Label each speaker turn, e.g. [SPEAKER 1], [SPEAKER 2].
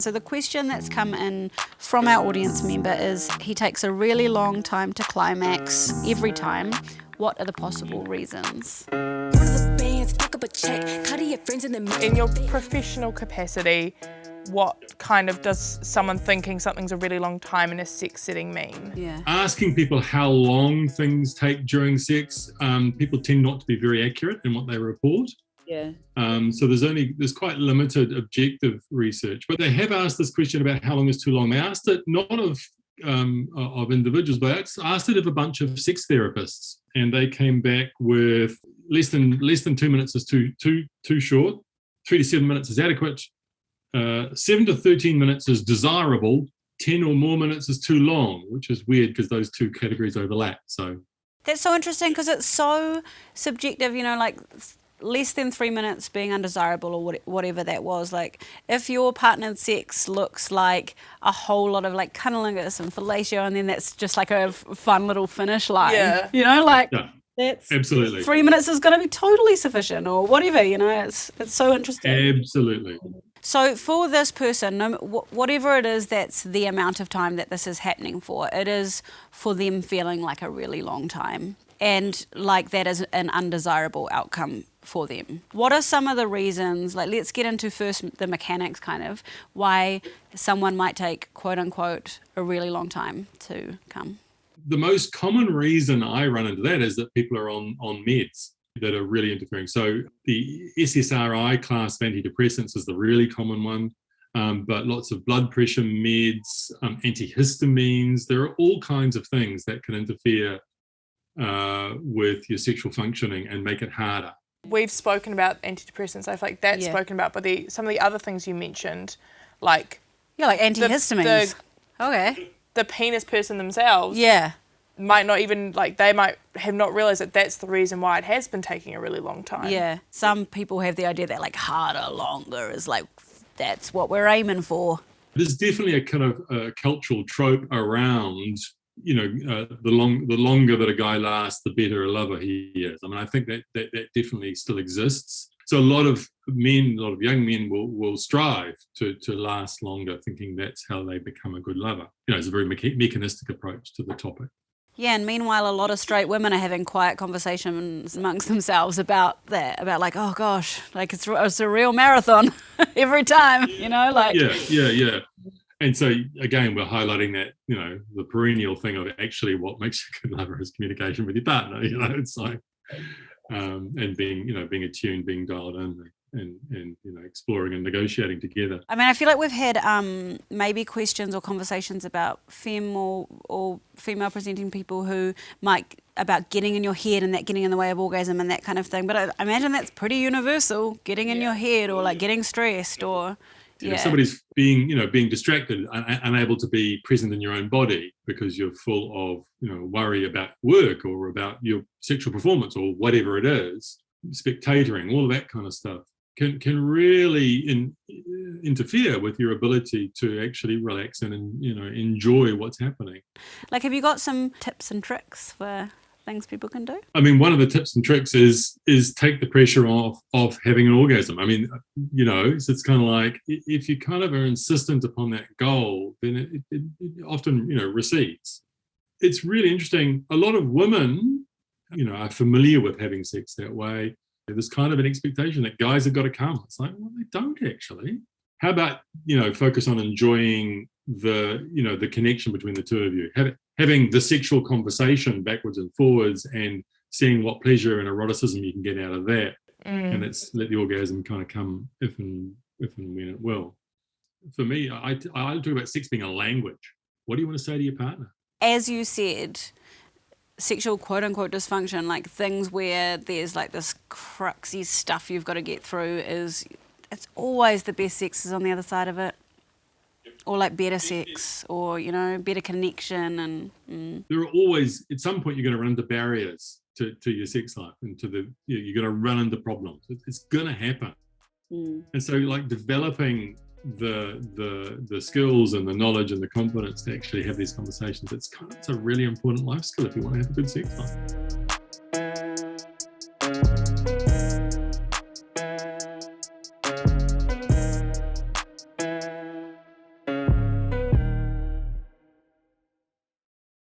[SPEAKER 1] So the question that's come in from our audience member is, he takes a really long time to climax every time. What are the possible reasons?
[SPEAKER 2] In your professional capacity, what kind of does someone thinking something's a really long time in a sex setting mean?
[SPEAKER 1] Yeah.
[SPEAKER 3] Asking people how long things take during sex, people tend not to be very accurate in what they report.
[SPEAKER 1] Yeah.
[SPEAKER 3] So there's quite limited objective research, but they have asked this question about how long is too long. They asked it not of individuals, but asked it of a bunch of sex therapists, and they came back with less than 2 minutes is too short, 3 to 7 minutes is adequate, 7 to 13 minutes is desirable, 10 or more minutes is too long, which is weird because those two categories overlap. So
[SPEAKER 1] That's so interesting because it's so subjective, like less than 3 minutes being undesirable or whatever that was. Like, if your partnered sex looks like a whole lot of like cunnilingus and fellatio, and then that's just like a fun little finish line,
[SPEAKER 3] yeah,
[SPEAKER 1] that's
[SPEAKER 3] absolutely
[SPEAKER 1] 3 minutes is going to be totally sufficient or whatever, it's so interesting.
[SPEAKER 3] Absolutely.
[SPEAKER 1] So for this person, whatever it is, that's the amount of time that this is happening for, it is for them feeling like a really long time, and like that is an undesirable outcome for them. What are some of the reasons, like let's get into first the mechanics kind of, why someone might take quote unquote a really long time to come?
[SPEAKER 3] The most common reason I run into that is that people are on meds that are really interfering. So the SSRI class of antidepressants is the really common one, but lots of blood pressure meds, antihistamines, there are all kinds of things that can interfere with your sexual functioning and make it harder.
[SPEAKER 2] We've spoken about antidepressants, I feel like that's spoken about, but some of the other things you mentioned, like...
[SPEAKER 1] Yeah, like antihistamines. Okay.
[SPEAKER 2] The penis person themselves might not even, they might have not realised that that's the reason why it has been taking a really long time.
[SPEAKER 1] Yeah. Some people have the idea that like harder, longer is like, that's what we're aiming for.
[SPEAKER 3] There's definitely a kind of cultural trope around, the longer that a guy lasts, the better a lover he is. I mean, I think that definitely still exists. So a lot of young men will strive to last longer, thinking that's how they become a good lover. It's a very mechanistic approach to the topic.
[SPEAKER 1] Yeah, and meanwhile, a lot of straight women are having quiet conversations amongst themselves about that, about like, oh gosh, like it's a real marathon every time,
[SPEAKER 3] Yeah. And so again, we're highlighting that, the perennial thing of actually what makes you a good lover is communication with your partner. It's like, and being attuned, being dialed in, and exploring and negotiating together.
[SPEAKER 1] I mean, I feel like we've had maybe questions or conversations about femme or female presenting people who might, about getting in your head and that getting in the way of orgasm and that kind of thing. But I imagine that's pretty universal, getting in your head or like getting stressed or...
[SPEAKER 3] If somebody's being distracted, unable to be present in your own body because you're full of, worry about work or about your sexual performance or whatever it is, spectatoring, all of that kind of stuff can really interfere with your ability to actually relax and enjoy what's happening.
[SPEAKER 1] Like, have you got some tips and tricks for things people can do?
[SPEAKER 3] I mean, one of the tips and tricks is take the pressure off of having an orgasm. I mean, so it's kind of like if you kind of are insistent upon that goal, then it often, recedes. It's really interesting. A lot of women, are familiar with having sex that way. There's kind of an expectation that guys have got to come. It's like, well, they don't actually. How about, focus on enjoying the connection between the two of you, having the sexual conversation backwards and forwards and seeing what pleasure and eroticism you can get out of that. And let the orgasm kind of come if and when it will. For me, I talk about sex being a language. What do you want to say to your partner?
[SPEAKER 1] As you said, sexual quote unquote dysfunction, like things where there's like this cruxy stuff you've got to get through, it's always the best sex is on the other side of it. Or like better sex or, better connection. And
[SPEAKER 3] there are always, at some point, you're going to run into barriers to your sex life and you're going to run into problems. It's going to happen. And so like developing the skills and the knowledge and the confidence to actually have these conversations, it's a really important life skill if you want to have a good sex life.